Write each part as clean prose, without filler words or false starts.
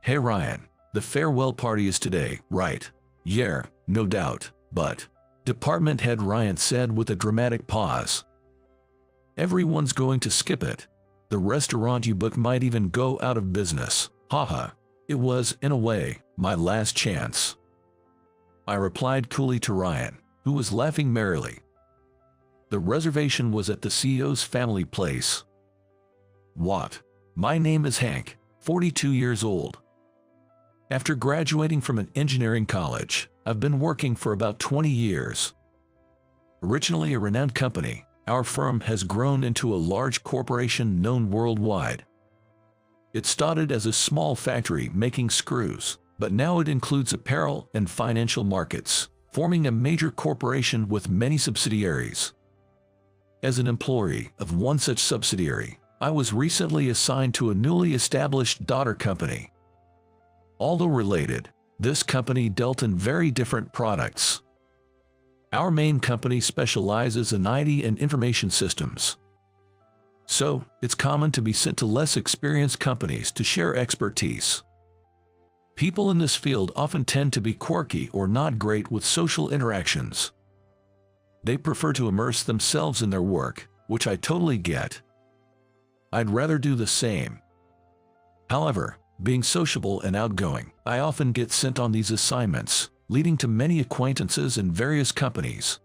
Hey Ryan, the farewell party is today, right? Yeah, no doubt, but department head Ryan said with a dramatic pause. Everyone's going to skip it. The restaurant you booked might even go out of business. Haha. It was, in a way, my last chance. I replied coolly to Ryan, who was laughing merrily. The reservation was at the CEO's family place. What? My name is Hank, 42 years old. After graduating from an engineering college, I've been working for about 20 years. Originally a renowned company, our firm has grown into a large corporation known worldwide. It started as a small factory making screws, but now it includes apparel and financial markets, forming a major corporation with many subsidiaries. As an employee of one such subsidiary, I was recently assigned to a newly established daughter company. Although related, this company dealt in very different products. Our main company specializes in IT and information systems. So, it's common to be sent to less experienced companies to share expertise. People in this field often tend to be quirky or not great with social interactions. They prefer to immerse themselves in their work, which I totally get. I'd rather do the same. However, being sociable and outgoing, I often get sent on these assignments, leading to many acquaintances in various companies.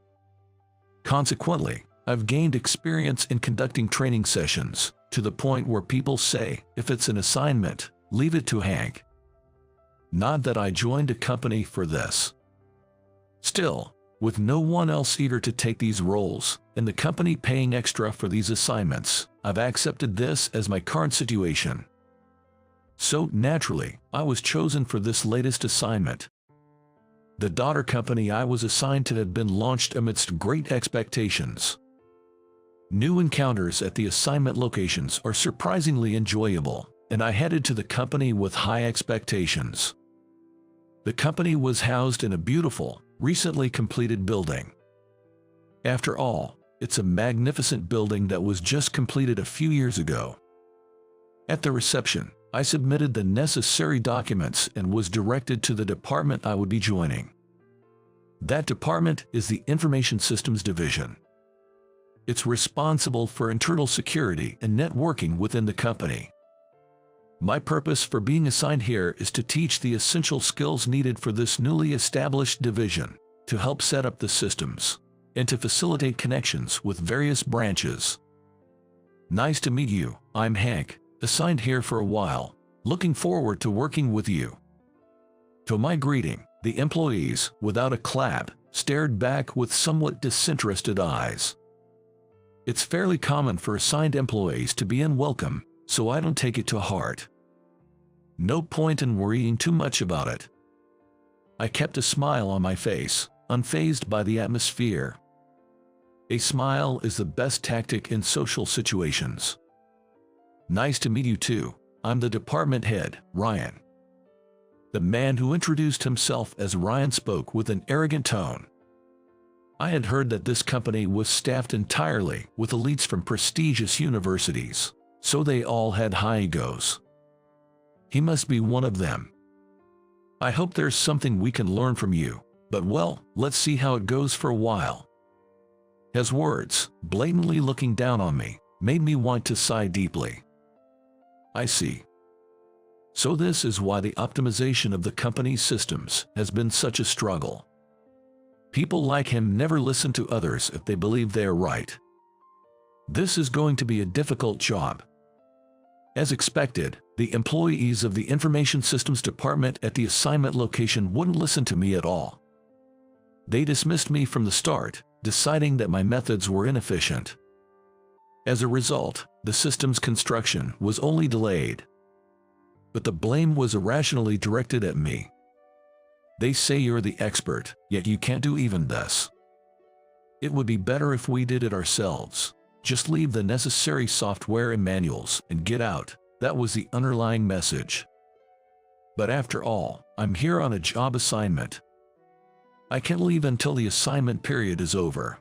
Consequently, I've gained experience in conducting training sessions, to the point where people say, if it's an assignment, leave it to Hank. Not that I joined a company for this. Still, with no one else eager to take these roles, and the company paying extra for these assignments, I've accepted this as my current situation. So, naturally, I was chosen for this latest assignment. The daughter company I was assigned to had been launched amidst great expectations. New encounters at the assignment locations are surprisingly enjoyable, and I headed to the company with high expectations. The company was housed in a beautiful, recently completed building. After all, it's a magnificent building that was just completed a few years ago. At the reception, I submitted the necessary documents and was directed to the department I would be joining. That department is the Information Systems Division. It's responsible for internal security and networking within the company. My purpose for being assigned here is to teach the essential skills needed for this newly established division, to help set up the systems, and to facilitate connections with various branches. Nice to meet you, I'm Hank, assigned here for a while, looking forward to working with you. To my greeting, the employees, without a clap, stared back with somewhat disinterested eyes. It's fairly common for assigned employees to be unwelcome, so I don't take it to heart. No point in worrying too much about it. I kept a smile on my face, unfazed by the atmosphere. A smile is the best tactic in social situations. Nice to meet you too, I'm the department head, Ryan. The man who introduced himself as Ryan spoke with an arrogant tone. I had heard that this company was staffed entirely with elites from prestigious universities, so they all had high egos. He must be one of them. I hope there's something we can learn from you, but well, let's see how it goes for a while. His words, blatantly looking down on me, made me want to sigh deeply. I see. So this is why the optimization of the company's systems has been such a struggle. People like him never listen to others if they believe they are right. This is going to be a difficult job. As expected, the employees of the Information Systems Department at the assignment location wouldn't listen to me at all. They dismissed me from the start, deciding that my methods were inefficient. As a result, the system's construction was only delayed. But the blame was irrationally directed at me. They say you're the expert, yet you can't do even this. It would be better if we did it ourselves. Just leave the necessary software and manuals and get out. That was the underlying message. But after all, I'm here on a job assignment. I can't leave until the assignment period is over.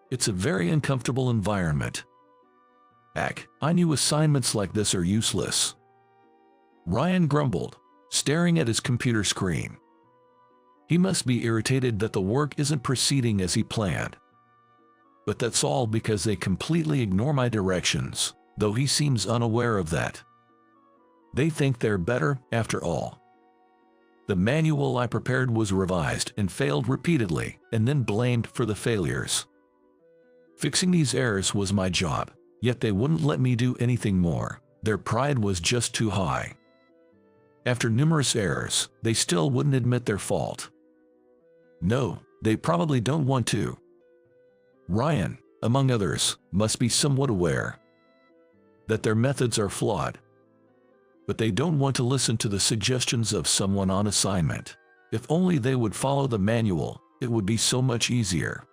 It's a very uncomfortable environment. Heck, I knew assignments like this are useless. Ryan grumbled, staring at his computer screen. He must be irritated that the work isn't proceeding as he planned. But that's all because they completely ignore my directions, though he seems unaware of that. They think they're better, after all. The manual I prepared was revised and failed repeatedly, and then blamed for the failures. Fixing these errors was my job, yet they wouldn't let me do anything more. Their pride was just too high. After numerous errors, they still wouldn't admit their fault. No, they probably don't want to. Ryan, among others, must be somewhat aware that their methods are flawed. But they don't want to listen to the suggestions of someone on assignment. If only they would follow the manual, it would be so much easier.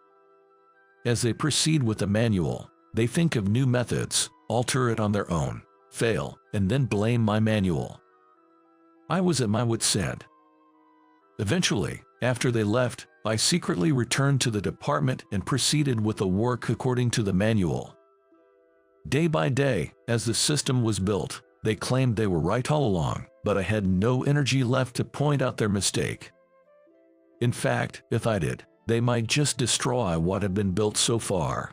As they proceed with the manual, they think of new methods, alter it on their own, fail, and then blame my manual. I was at my wit's end. Eventually, after they left, I secretly returned to the department and proceeded with the work according to the manual. Day by day, as the system was built, they claimed they were right all along, but I had no energy left to point out their mistake. In fact, if I did, they might just destroy what had been built so far.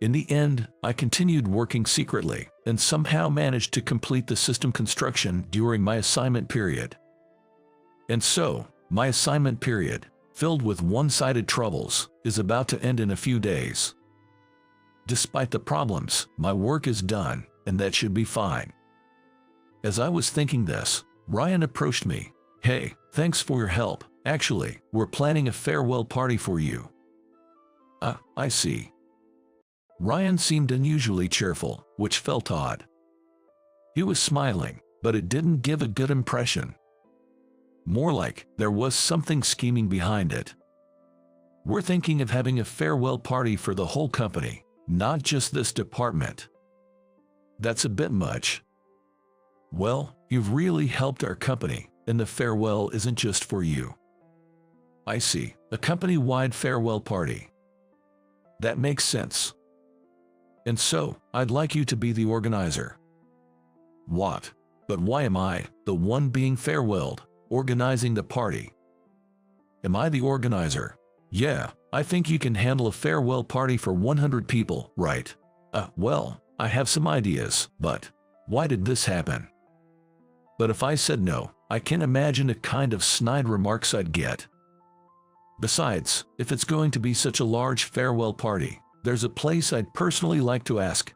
In the end, I continued working secretly, and somehow managed to complete the system construction during my assignment period. And so, my assignment period, filled with one-sided troubles, is about to end in a few days. Despite the problems, my work is done, and that should be fine. As I was thinking this, Ryan approached me. "Hey, thanks for your help. Actually, we're planning a farewell party for you." I see. Ryan seemed unusually cheerful, which felt odd. He was smiling, but it didn't give a good impression. More like there was something scheming behind it. "We're thinking of having a farewell party for the whole company, not just this department." "That's a bit much." "Well, you've really helped our company, and the farewell isn't just for you." "I see, a company-wide farewell party. That makes sense. And so, I'd like you to be the organizer." "What? But why am I, the one being farewelled, organizing the party?" "Am I the organizer?" "Yeah, I think you can handle a farewell party for 100 people, right?" Well, I have some ideas, but why did this happen?" "But if I said no, I can imagine the kind of snide remarks I'd get. Besides, if it's going to be such a large farewell party, there's a place I'd personally like to ask."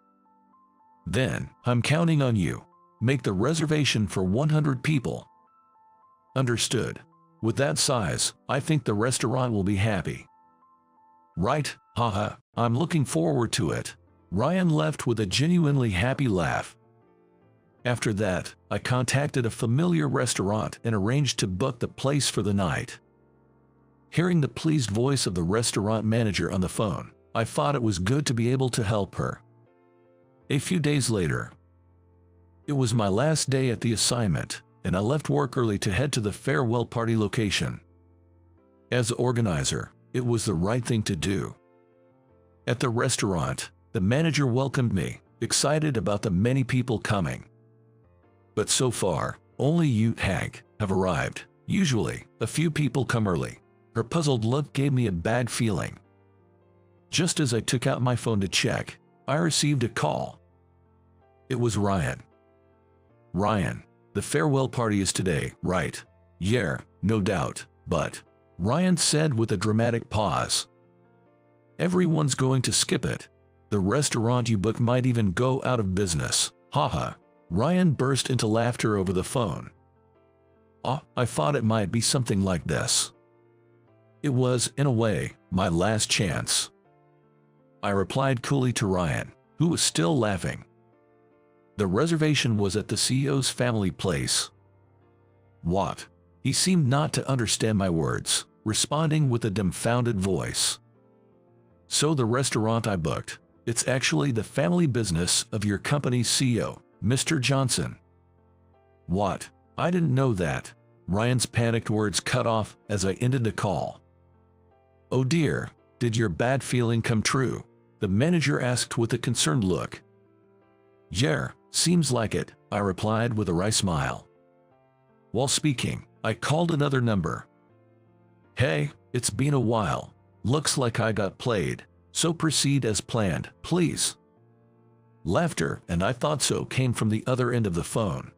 "Then, I'm counting on you. Make the reservation for 100 people." "Understood. With that size, I think the restaurant will be happy." "Right, haha, I'm looking forward to it." Ryan left with a genuinely happy laugh. After that, I contacted a familiar restaurant and arranged to book the place for the night. Hearing the pleased voice of the restaurant manager on the phone, I thought it was good to be able to help her. A few days later, it was my last day at the assignment, and I left work early to head to the farewell party location. As organizer, it was the right thing to do. At the restaurant, the manager welcomed me, excited about the many people coming. But so far, only you, Hank, have arrived. Usually, a few people come early. Her puzzled look gave me a bad feeling. Just as I took out my phone to check, I received a call. It was Ryan. "Ryan, the farewell party is today, right?" "Yeah, no doubt, but," Ryan said with a dramatic pause, "everyone's going to skip it. The restaurant you booked might even go out of business." Haha. Ryan burst into laughter over the phone. I thought it might be something like this. It was, in a way, my last chance. I replied coolly to Ryan, who was still laughing. The reservation was at the CEO's family place. What? He seemed not to understand my words, responding with a dumbfounded voice. So the restaurant I booked, it's actually the family business of your company's CEO, Mr. Johnson. What? I didn't know that. Ryan's panicked words cut off as I ended the call. Oh dear, did your bad feeling come true? The manager asked with a concerned look. Yeah, seems like it, I replied with a wry smile. While speaking, I called another number. Hey, it's been a while. Looks like I got played, so proceed as planned, please. Laughter, and I thought so, came from the other end of the phone.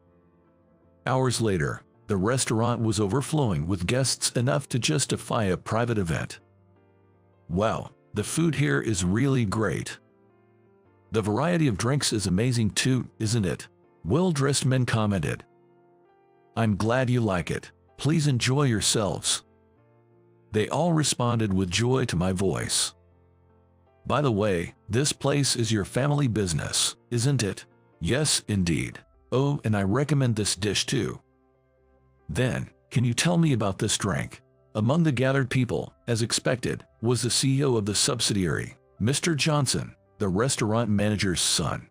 Hours later, the restaurant was overflowing with guests enough to justify a private event. Wow, the food here is really great. The variety of drinks is amazing too, isn't it? Well-dressed men commented. I'm glad you like it. Please enjoy yourselves. They all responded with joy to my voice. By the way, this place is your family business, isn't it? Yes, indeed. Oh, and I recommend this dish too. Then, can you tell me about this drink? Among the gathered people, as expected, was the CEO of the subsidiary, Mr. Johnson, the restaurant manager's son.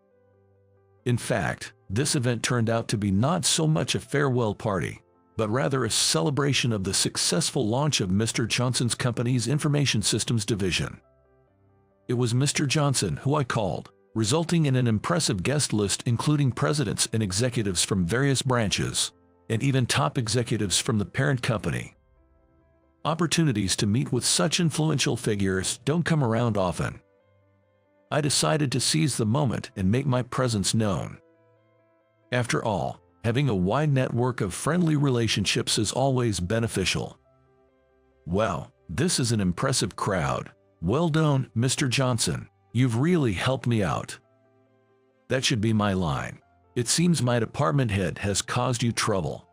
In fact, this event turned out to be not so much a farewell party, but rather a celebration of the successful launch of Mr. Johnson's company's information systems division. It was Mr. Johnson who I called, resulting in an impressive guest list including presidents and executives from various branches, and even top executives from the parent company. Opportunities to meet with such influential figures don't come around often. I decided to seize the moment and make my presence known. After all, having a wide network of friendly relationships is always beneficial. Wow, this is an impressive crowd. Well done, Mr. Johnson. You've really helped me out. That should be my line. It seems my department head has caused you trouble.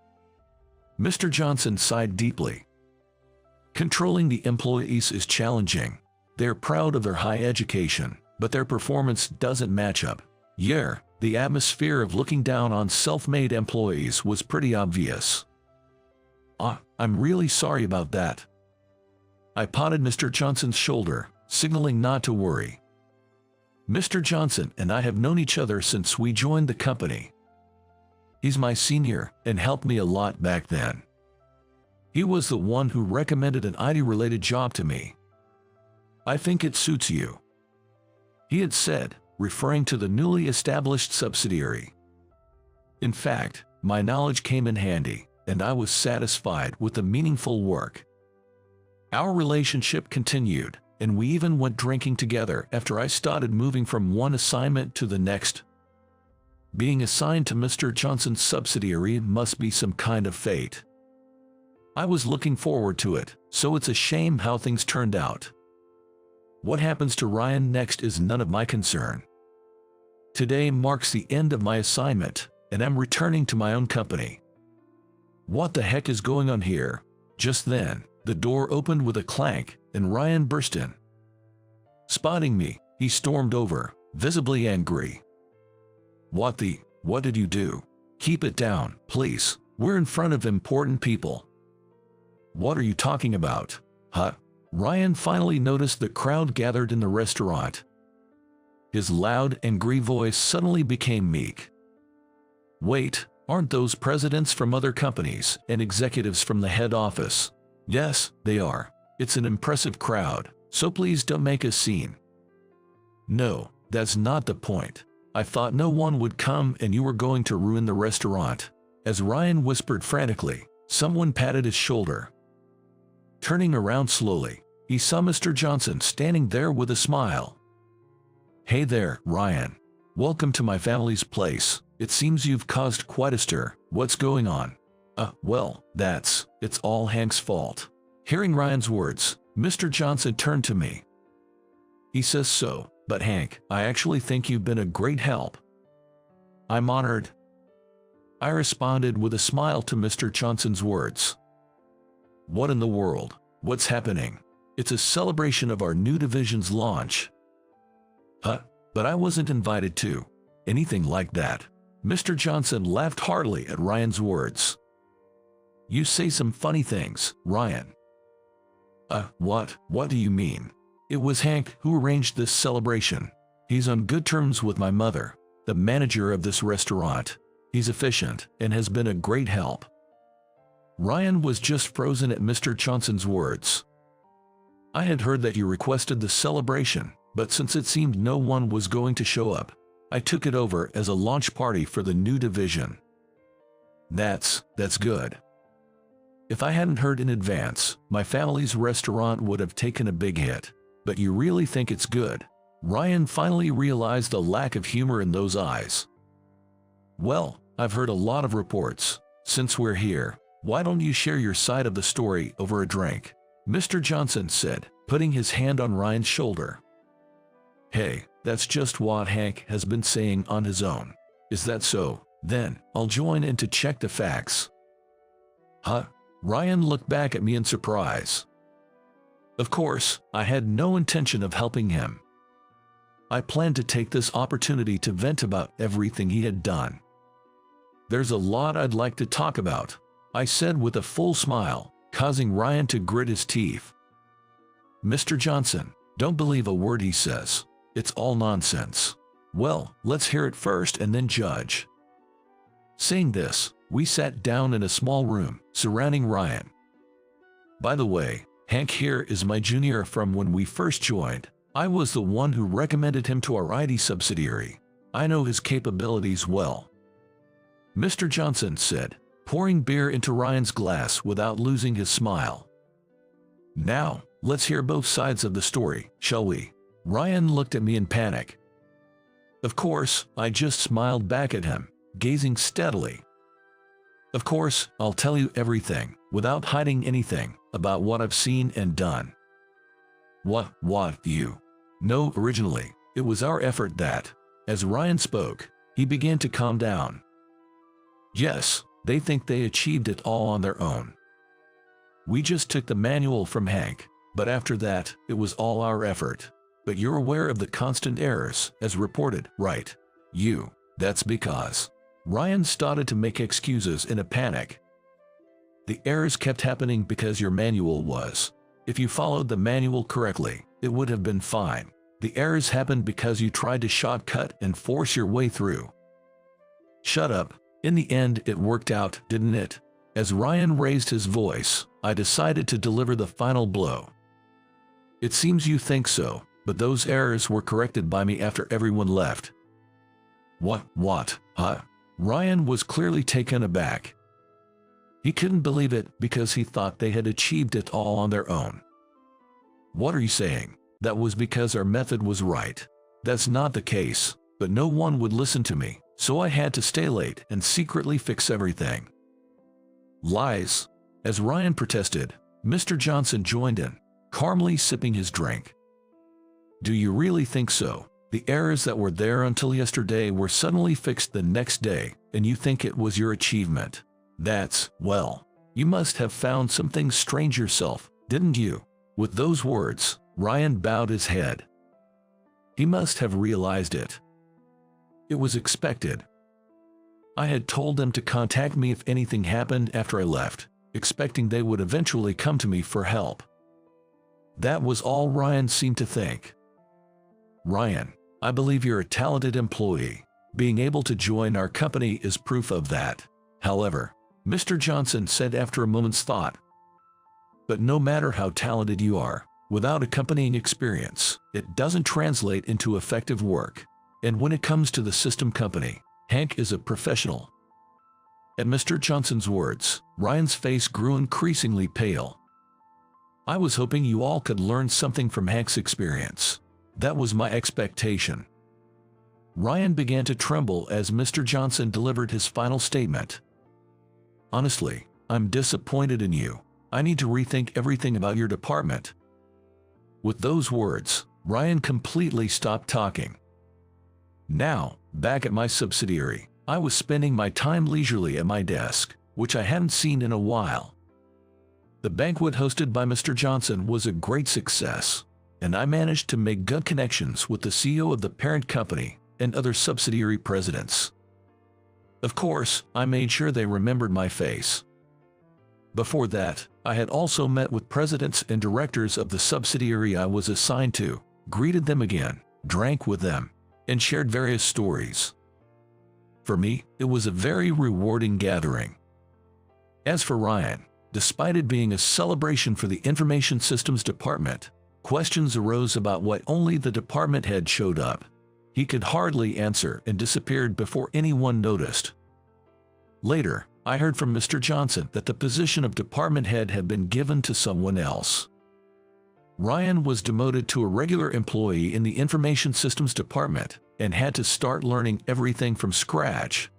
Mr. Johnson sighed deeply. Controlling the employees is challenging. They're proud of their high education, but their performance doesn't match up. Yeah, the atmosphere of looking down on self-made employees was pretty obvious. I'm really sorry about that. I patted Mr. Johnson's shoulder, signaling not to worry. Mr. Johnson and I have known each other since we joined the company. He's my senior and helped me a lot back then. He was the one who recommended an IT-related job to me. I think it suits you, he had said, referring to the newly established subsidiary. In fact, my knowledge came in handy, and I was satisfied with the meaningful work. Our relationship continued, and we even went drinking together after I started moving from one assignment to the next. Being assigned to Mr. Johnson's subsidiary must be some kind of fate. I was looking forward to it, so it's a shame how things turned out. What happens to Ryan next is none of my concern. Today marks the end of my assignment, and I'm returning to my own company. What the heck is going on here? Just then, the door opened with a clank, and Ryan burst in. Spotting me, he stormed over, visibly angry. What did you do? Keep it down, please. We're in front of important people. What are you talking about? Huh? Ryan finally noticed the crowd gathered in the restaurant. His loud, angry voice suddenly became meek. Wait, aren't those presidents from other companies and executives from the head office? Yes, they are. It's an impressive crowd, so please don't make a scene. No, that's not the point. I thought no one would come and you were going to ruin the restaurant. As Ryan whispered frantically, someone patted his shoulder. Turning around slowly, he saw Mr. Johnson standing there with a smile. Hey there, Ryan. Welcome to my family's place. It seems you've caused quite a stir. What's going on? Well, it's all Hank's fault. Hearing Ryan's words, Mr. Johnson turned to me. He says so, but Hank, I actually think you've been a great help. I'm honored. I responded with a smile to Mr. Johnson's words. What in the world? What's happening? It's a celebration of our new division's launch. But I wasn't invited to anything like that. Mr. Johnson laughed heartily at Ryan's words. You say some funny things, Ryan. What do you mean? It was Hank who arranged this celebration. He's on good terms with my mother, the manager of this restaurant. He's efficient and has been a great help. Ryan was just frozen at Mr. Johnson's words. I had heard that you requested the celebration, but since it seemed no one was going to show up, I took it over as a launch party for the new division. That's good. If I hadn't heard in advance, my family's restaurant would have taken a big hit. But you really think it's good? Ryan finally realized the lack of humor in those eyes. Well, I've heard a lot of reports. Since we're here, why don't you share your side of the story over a drink? Mr. Johnson said, putting his hand on Ryan's shoulder. Hey, that's just what Hank has been saying on his own. Is that so? Then, I'll join in to check the facts. Huh? Ryan looked back at me in surprise. Of course, I had no intention of helping him. I planned to take this opportunity to vent about everything he had done. There's a lot I'd like to talk about, I said with a full smile, causing Ryan to grit his teeth. Mr. Johnson, don't believe a word he says. It's all nonsense. Well, let's hear it first and then judge. Saying this, we sat down in a small room, surrounding Ryan. By the way, Hank here is my junior from when we first joined. I was the one who recommended him to our aita subsidiary. I know his capabilities well. Mr. Johnson said, pouring beer into Ryan's glass without losing his smile. Now, let's hear both sides of the story, shall we? Ryan looked at me in panic. Of course, I just smiled back at him, gazing steadily. Of course, I'll tell you everything, without hiding anything, about what I've seen and done. What, you? No, originally, it was our effort that, as Ryan spoke, he began to calm down. Yes, they think they achieved it all on their own. We just took the manual from Hank, but after that, it was all our effort. But you're aware of the constant errors, as reported, right? That's because. Ryan started to make excuses in a panic. The errors kept happening because your manual was. If you followed the manual correctly, it would have been fine. The errors happened because you tried to shortcut and force your way through. Shut up. In the end, it worked out, didn't it? As Ryan raised his voice, I decided to deliver the final blow. It seems you think so, but those errors were corrected by me after everyone left. What? Huh? Ryan was clearly taken aback. He couldn't believe it because he thought they had achieved it all on their own. What are you saying? That was because our method was right. That's not the case, but no one would listen to me, so I had to stay late and secretly fix everything. Lies. As Ryan protested, Mr. Johnson joined in, calmly sipping his drink. Do you really think so? The errors that were there until yesterday were suddenly fixed the next day, and you think it was your achievement? Well, you must have found something strange yourself, didn't you? With those words, Ryan bowed his head. He must have realized it. It was expected. I had told them to contact me if anything happened after I left, expecting they would eventually come to me for help. That was all Ryan seemed to think. Ryan, I believe you're a talented employee. Being able to join our company is proof of that. However, Mr. Johnson said after a moment's thought, but no matter how talented you are, without accompanying experience, it doesn't translate into effective work. And when it comes to the system company, Hank is a professional. At Mr. Johnson's words, Ryan's face grew increasingly pale. I was hoping you all could learn something from Hank's experience. That was my expectation. Ryan began to tremble as Mr. Johnson delivered his final statement. Honestly, I'm disappointed in you. I need to rethink everything about your department. With those words, Ryan completely stopped talking. Now, back at my subsidiary, I was spending my time leisurely at my desk, which I hadn't seen in a while. The banquet hosted by Mr. Johnson was a great success, and I managed to make good connections with the CEO of the parent company and other subsidiary presidents. Of course, I made sure they remembered my face. Before that, I had also met with presidents and directors of the subsidiary I was assigned to, greeted them again, drank with them, and shared various stories. For me, it was a very rewarding gathering. As for Ryan, despite it being a celebration for the information systems department, questions arose about why only the department head showed up. He could hardly answer and disappeared before anyone noticed. Later, I heard from Mr. Johnson that the position of department head had been given to someone else. Ryan was demoted to a regular employee in the information systems department and had to start learning everything from scratch.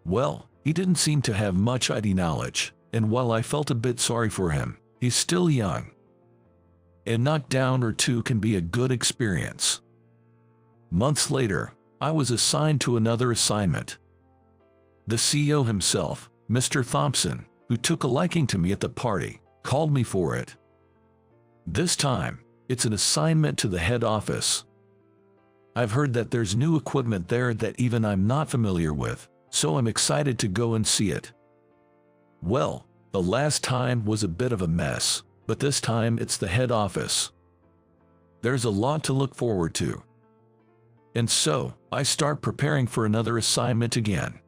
Well, he didn't seem to have much IT knowledge, and while I felt a bit sorry for him, he's still young. A knockdown or two can be a good experience. Months later, I was assigned to another assignment. The CEO himself, Mr. Thompson, who took a liking to me at the party, called me for it. This time, it's an assignment to the head office. I've heard that there's new equipment there that even I'm not familiar with, so I'm excited to go and see it. Well, the last time was a bit of a mess, but this time it's the head office. There's a lot to look forward to. And so, I start preparing for another assignment again.